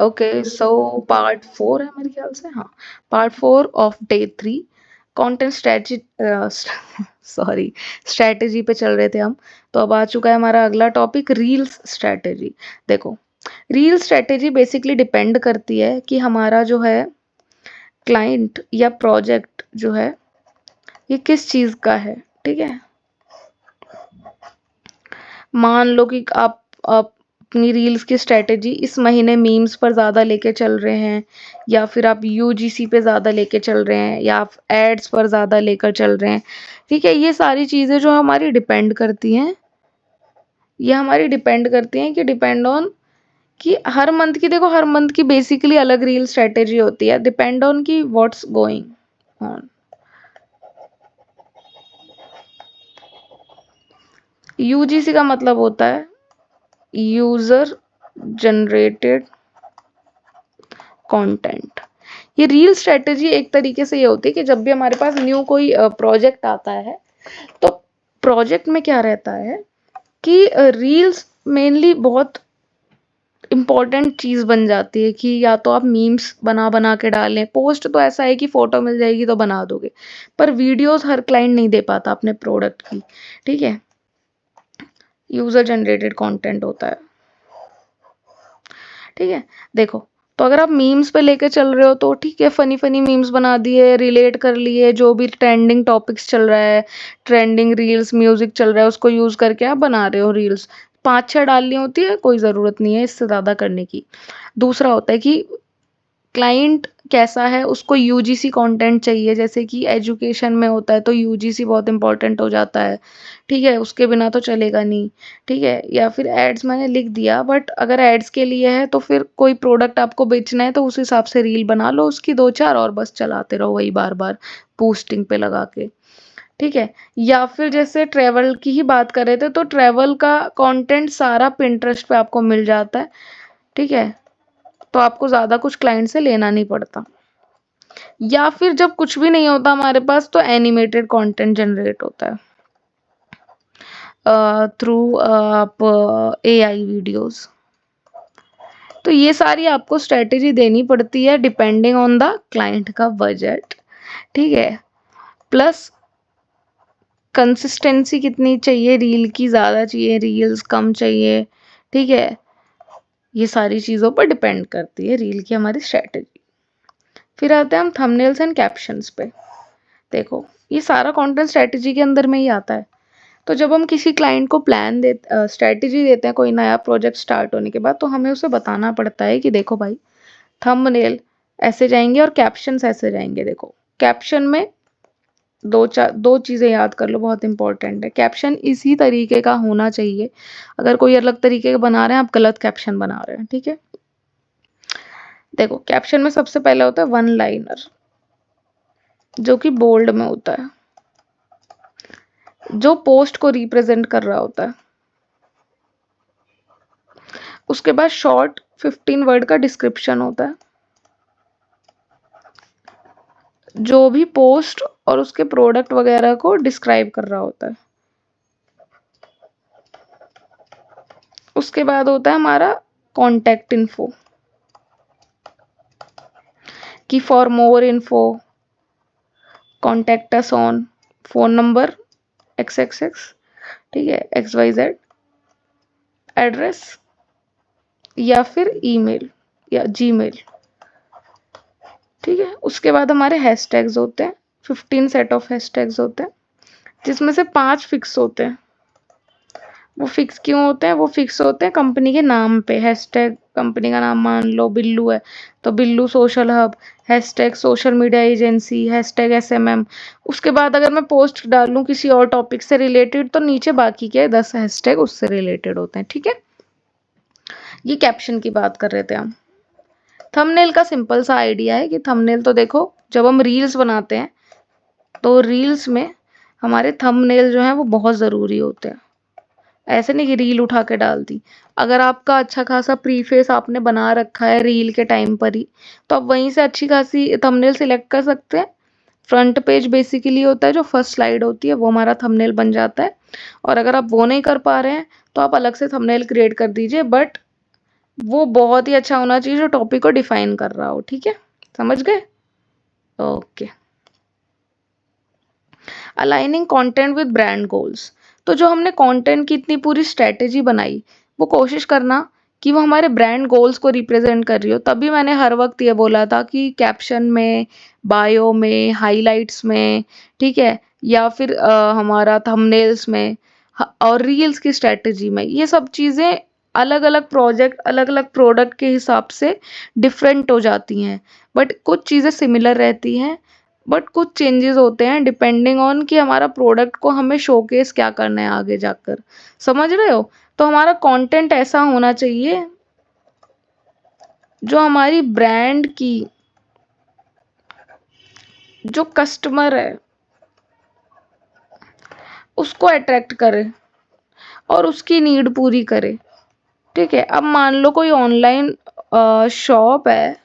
Okay, so part 4 है मेरे ख्याल से, हाँ। Part 4 of day 3, content strategy, sorry, strategy पे चल रहे थे हम। तो अब आ चुका है हमारा अगला टॉपिक, रील्स स्ट्रेटजी। देखो, रील स्ट्रेटजी बेसिकली डिपेंड करती है कि हमारा जो है क्लाइंट या प्रोजेक्ट जो है ये किस चीज़ का है। ठीक है, मान लो कि आप अपनी रील्स की स्ट्रेटजी इस महीने मीम्स पर ज़्यादा लेके चल रहे हैं, या फिर आप यूजीसी पे ज़्यादा लेके चल रहे हैं, या आप एड्स पर ज़्यादा लेकर चल रहे हैं। ठीक है, ये सारी चीज़ें जो हमारी डिपेंड करती हैं, ये हमारी डिपेंड करती हैं कि डिपेंड ऑन कि हर मंथ की, देखो हर मंथ की बेसिकली अलग रील स्ट्रेटेजी होती है, डिपेंड ऑन कि व्हाट्स गोइंग ऑन। यूजीसी का मतलब होता है यूजर जनरेटेड कंटेंट। ये रील स्ट्रेटेजी एक तरीके से ये होती है कि जब भी हमारे पास न्यू कोई प्रोजेक्ट आता है, तो प्रोजेक्ट में क्या रहता है कि रील्स मेनली बहुत इम्पॉर्टेंट चीज़ बन जाती है कि या तो आप मीम्स बना बना के डालें, पोस्ट तो ऐसा है कि फ़ोटो मिल जाएगी तो बना दोगे, पर वीडियोस हर क्लाइंट नहीं दे पाता अपने प्रोडक्ट की। ठीक है, यूज़र जनरेटेड कंटेंट होता है। ठीक है, देखो, तो अगर आप मीम्स पे लेके चल रहे हो तो ठीक है, फनी फनी मीम्स बना दिए, रिलेट कर लिए, जो भी ट्रेंडिंग टॉपिक्स चल रहा है, ट्रेंडिंग रील्स, म्यूजिक चल रहा है, उसको यूज करके आप बना रहे हो रील्स। 5-6 डालनी होती है, कोई ज़रूरत नहीं है इससे ज़्यादा करने की। दूसरा होता है कि क्लाइंट कैसा है, उसको यूजीसी कंटेंट चाहिए, जैसे कि एजुकेशन में होता है तो यूजीसी बहुत इंपॉर्टेंट हो जाता है। ठीक है, उसके बिना तो चलेगा नहीं। ठीक है, या फिर एड्स मैंने लिख दिया, बट अगर एड्स के लिए है तो फिर कोई प्रोडक्ट आपको बेचना है तो उस हिसाब से रील बना लो उसकी 2-4, और बस चलाते रहो वही बार बार पोस्टिंग पे लगा के। ठीक है, या फिर जैसे ट्रैवल की ही बात कर रहे थे, तो ट्रैवल का कंटेंट सारा पिंटरेस्ट पे आपको मिल जाता है। ठीक है, तो आपको ज़्यादा कुछ क्लाइंट से लेना नहीं पड़ता। या फिर जब कुछ भी नहीं होता हमारे पास, तो एनिमेटेड कंटेंट जनरेट होता है थ्रू आप एआई वीडियोस। तो ये सारी आपको स्ट्रेटेजी देनी पड़ती है डिपेंडिंग ऑन द क्लाइंट का बजट। ठीक है, प्लस कंसिस्टेंसी कितनी चाहिए रील की, ज़्यादा चाहिए रील्स, कम चाहिए। ठीक है, ये सारी चीज़ों पर डिपेंड करती है रील की हमारी स्ट्रेटेजी। फिर आते हैं हम थंबनेल्स एंड कैप्शंस पे। देखो, ये सारा कंटेंट स्ट्रेटेजी के अंदर में ही आता है। तो जब हम किसी क्लाइंट को स्ट्रेटेजी देते हैं कोई नया प्रोजेक्ट स्टार्ट होने के बाद, तो हमें उसे बताना पड़ता है कि देखो भाई, थंबनेल ऐसे जाएंगे और कैप्शंस ऐसे जाएंगे। देखो, कैप्शन में दो चीज़ें याद कर लो, बहुत इंपॉर्टेंट है। कैप्शन इसी तरीके का होना चाहिए, अगर कोई अलग तरीके का बना रहे हैं, आप गलत कैप्शन बना रहे हैं। ठीक है, देखो कैप्शन में सबसे पहले होता है वन लाइनर, जो कि बोल्ड में होता है, जो पोस्ट को रिप्रेजेंट कर रहा होता है। उसके बाद शॉर्ट 15 वर्ड का डिस्क्रिप्शन होता है, जो भी पोस्ट और उसके प्रोडक्ट वगैरह को डिस्क्राइब कर रहा होता है। उसके बाद होता है हमारा कॉन्टैक्ट इन्फो, कि for more info contact us on phone number XXX। ठीक है, XYZ एड्रेस, या फिर ईमेल या जीमेल। ठीक है, उसके बाद हमारे हैशटैग्स होते हैं, 15 सेट ऑफ हैशटैग्स होते हैं, जिसमें से 5 फिक्स होते हैं। वो फिक्स क्यों होते हैं? वो फिक्स होते हैं कंपनी के नाम पे। हैशटैग कंपनी का नाम, मान लो बिल्लू है तो Billu social hub, hashtag social media agency, hashtag SMM। उसके बाद अगर मैं पोस्ट डालूं किसी और टॉपिक से रिलेटेड, तो नीचे बाकी के 10 हैशटैग उससे रिलेटेड होते हैं। ठीक है, ये कैप्शन की बात कर रहे थे हम। थंबनेल का सिंपल सा आइडिया है कि थंबनेल तो देखो, जब हम रील्स बनाते हैं तो रील्स में हमारे थंबनेल जो हैं वो बहुत ज़रूरी होते हैं। ऐसे नहीं कि रील उठा के डाल दी। अगर आपका अच्छा खासा प्रीफेस आपने बना रखा है रील के टाइम पर ही, तो आप वहीं से अच्छी खासी थंबनेल सिलेक्ट कर सकते हैं। फ्रंट पेज बेसिकली होता है, जो फर्स्ट स्लाइड होती है वो हमारा थंबनेल बन जाता है। और अगर आप वो नहीं कर पा रहे हैं, तो आप अलग से थंबनेल क्रिएट कर दीजिए, बट वो बहुत ही अच्छा होना चाहिए जो टॉपिक को डिफाइन कर रहा हो। ठीक है, समझ गए? Okay. Aligning content with brand goals. तो जो हमने कंटेंट की इतनी पूरी स्ट्रेटेजी बनाई, वो कोशिश करना कि वो हमारे ब्रांड गोल्स को रिप्रेजेंट कर रही हो। तभी मैंने हर वक्त ये बोला था कि कैप्शन में, बायो में, हाइलाइट्स में, ठीक है, या फिर हमारा थंबनेल्स में और रील्स की स्ट्रेटेजी में, ये सब चीज़ें अलग अलग प्रोजेक्ट, अलग अलग प्रोडक्ट के हिसाब से डिफरेंट हो जाती हैं, बट कुछ चीज़ें सिमिलर रहती हैं, बट कुछ चेंजेस होते हैं डिपेंडिंग ऑन कि हमारा प्रोडक्ट को हमें शोकेस क्या करना है आगे जाकर। समझ रहे हो? तो हमारा कंटेंट ऐसा होना चाहिए जो हमारी ब्रांड की, जो कस्टमर है उसको अट्रैक्ट करे और उसकी नीड पूरी करे। ठीक है, अब मान लो कोई ऑनलाइन शॉप है,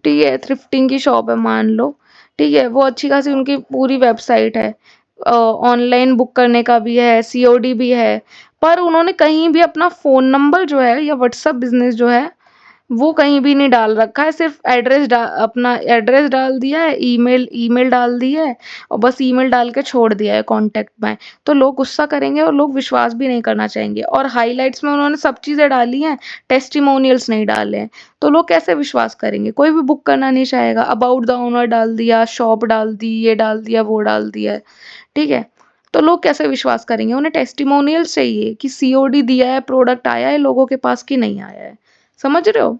ठीक है, थ्रिफ्टिंग की शॉप है मान लो, ठीक है, वो अच्छी खासी उनकी पूरी वेबसाइट है, ऑनलाइन बुक करने का भी है, सीओडी भी है, पर उन्होंने कहीं भी अपना फ़ोन नंबर जो है या व्हाट्सएप बिज़नेस जो है वो कहीं भी नहीं डाल रखा है, सिर्फ अपना एड्रेस डाल दिया है, ईमेल ईमेल डाल दी है और बस ईमेल डाल के छोड़ दिया है कॉन्टैक्ट में। तो लोग गुस्सा करेंगे और लोग विश्वास भी नहीं करना चाहेंगे। और हाइलाइट्स में उन्होंने सब चीज़ें डाली हैं, टेस्टिमोनियल्स नहीं डाले हैं, तो लोग कैसे विश्वास करेंगे? कोई भी बुक करना नहीं चाहेगा। अबाउट द ओनर डाल दिया, शॉप डाल दी, ये डाल दिया, वो डाल दिया है, ठीक है, तो लोग कैसे विश्वास करेंगे? उन्हें टेस्टिमोनियल्स चाहिए कि सीओडी दिया है, प्रोडक्ट आया है लोगों के पास कि नहीं आया है। समझ रहे हो?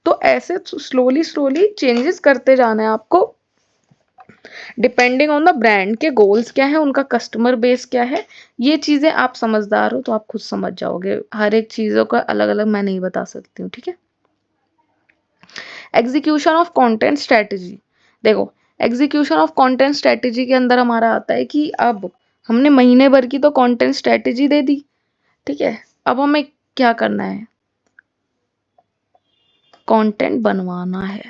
तो ऐसे स्लोली स्लोली चेंजेस करते जाना है आपको, डिपेंडिंग ऑन द ब्रांड के गोल्स क्या है, उनका कस्टमर बेस क्या है। ये चीजें आप समझदार हो तो आप खुद समझ जाओगे। हर एक चीजों का अलग अलग मैं नहीं बता सकती हूँ। ठीक है, एग्जीक्यूशन ऑफ कंटेंट स्ट्रेटेजी। देखो, एग्जीक्यूशन ऑफ कंटेंट स्ट्रेटेजी के अंदर हमारा आता है कि अब हमने महीने भर की तो कंटेंट स्ट्रेटेजी दे दी, ठीक है, अब हमें क्या करना है? कंटेंट बनवाना है।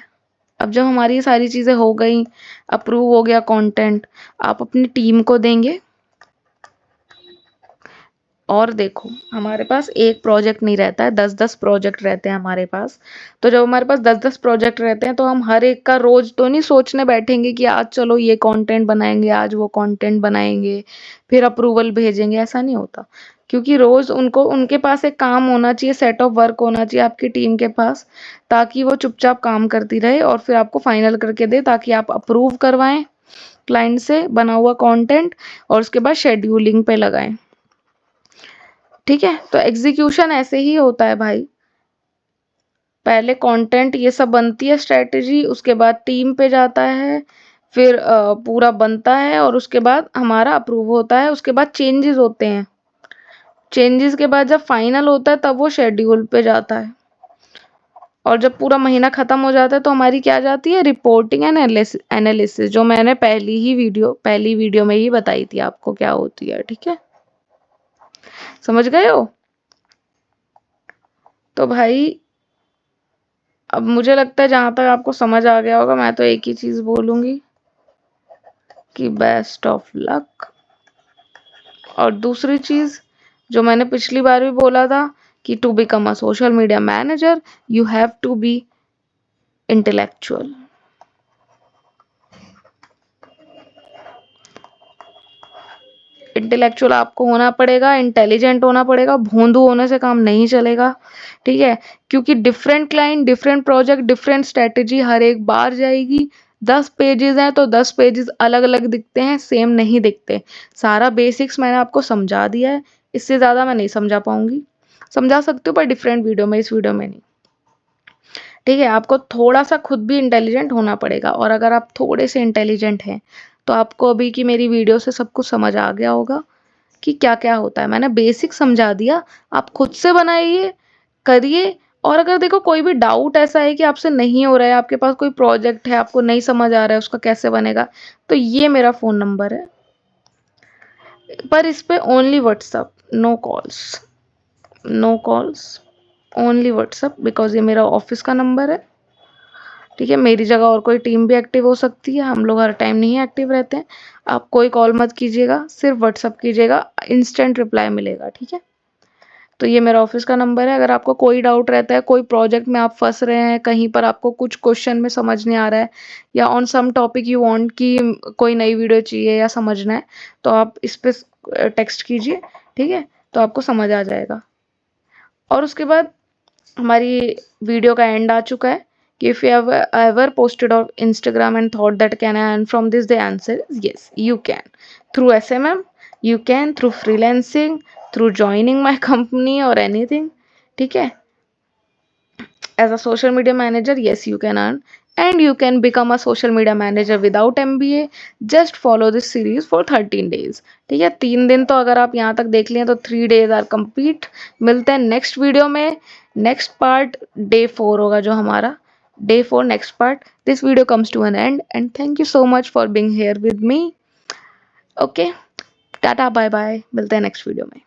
अब जब हमारी सारी चीज़ें हो गई, अप्रूव हो गया कंटेंट, आप अपनी टीम को देंगे। और देखो, हमारे पास एक प्रोजेक्ट नहीं रहता है, 10-10 प्रोजेक्ट रहते हैं हमारे पास। तो जब हमारे पास 10-10 प्रोजेक्ट रहते हैं तो हम हर एक का रोज तो नहीं सोचने बैठेंगे कि आज चलो ये कंटेंट बनाएंगे, आज वो कंटेंट बनाएंगे, फिर अप्रूवल भेजेंगे। ऐसा नहीं होता, क्योंकि रोज उनको उनके पास एक काम होना चाहिए, सेट ऑफ वर्क होना चाहिए आपकी टीम के पास, ताकि वो चुपचाप काम करती रहे और फिर आपको फाइनल करके दे, ताकि आप अप्रूव करवाएं क्लाइंट से बना हुआ कंटेंट और उसके बाद शेड्यूलिंग पे लगाएं। ठीक है, तो एग्जीक्यूशन ऐसे ही होता है भाई। पहले कंटेंट ये सब बनती है स्ट्रेटेजी, उसके बाद टीम पे जाता है, फिर पूरा बनता है और उसके बाद हमारा अप्रूव होता है, उसके बाद चेंजेस होते हैं, चेंजेस के बाद जब फाइनल होता है तब वो शेड्यूल पे जाता है, और जब पूरा महीना खत्म हो जाता है तो हमारी क्या जाती है? रिपोर्टिंग एंड एनालिसिस, जो मैंने पहली वीडियो में ही बताई थी आपको क्या होती है। ठीक है, समझ गए हो? तो भाई अब मुझे लगता है जहां तक आपको समझ आ गया होगा, मैं तो एक ही चीज बोलूंगी कि बेस्ट ऑफ लक। और दूसरी चीज जो मैंने पिछली बार भी बोला था कि to become a social media manager you have to be intellectual. Intellectual आपको होना पड़ेगा, इंटेलिजेंट होना पड़ेगा, भोंदू होने से काम नहीं चलेगा। ठीक है, क्योंकि different client, different project, different strategy हर एक बार जाएगी। 10 पेजेस हैं तो 10 पेजेस अलग अलग दिखते हैं, सेम नहीं दिखते। सारा बेसिक्स मैंने आपको समझा दिया है, इससे ज़्यादा मैं नहीं समझा पाऊंगी। समझा सकती हूँ पर डिफरेंट वीडियो में, इस वीडियो में नहीं। ठीक है, आपको थोड़ा सा खुद भी इंटेलिजेंट होना पड़ेगा, और अगर आप थोड़े से इंटेलिजेंट हैं तो आपको अभी की मेरी वीडियो से सब कुछ समझ आ गया होगा कि क्या क्या होता है। मैंने बेसिक समझा दिया, आप खुद से बनाइए, करिए। और अगर देखो कोई भी डाउट ऐसा है कि आपसे नहीं हो रहा है, आपके पास कोई प्रोजेक्ट है आपको नहीं समझ आ रहा है उसका कैसे बनेगा, तो ये मेरा फ़ोन नंबर है, पर इस पे only WhatsApp, no calls, no calls, only WhatsApp, because ये मेरा ऑफिस का नंबर है। ठीक है, मेरी जगह और कोई टीम भी एक्टिव हो सकती है, हम लोग हर टाइम नहीं एक्टिव रहते हैं। आप कोई कॉल मत कीजिएगा, सिर्फ व्हाट्सअप कीजिएगा, इंस्टेंट रिप्लाई मिलेगा। ठीक है, तो ये मेरा ऑफिस का नंबर है। अगर आपको कोई डाउट रहता है, कोई प्रोजेक्ट में आप फंस रहे हैं, कहीं पर आपको कुछ क्वेश्चन में समझ नहीं आ रहा है, या on some topic you want कि कोई नई वीडियो चाहिए या समझना है, तो आप इस पे टेक्स्ट कीजिए, ठीक है, तो आपको समझ आ जाएगा। और उसके बाद हमारी वीडियो का एंड आ चुका है कि if you have ever posted on Instagram and thought that can I earn from this, the answer is yes, you can, through SMM, you can through freelancing, through joining my company or anything, ठीक है। as a social media manager, yes, you can earn, and you can become a social media manager without MBA. just follow this series for 13 days, ठीक है। 3 दिन तो अगर आप यहाँ तक देख लिए तो 3 days आर कंप्लीट। मिलते हैं नेक्स्ट वीडियो में। नेक्स्ट पार्ट डे 4 होगा जो हमारा day 4 next part. This video comes to an end and thank you so much for being here with me. Okay, tata bye bye, मिलते हैं next video में।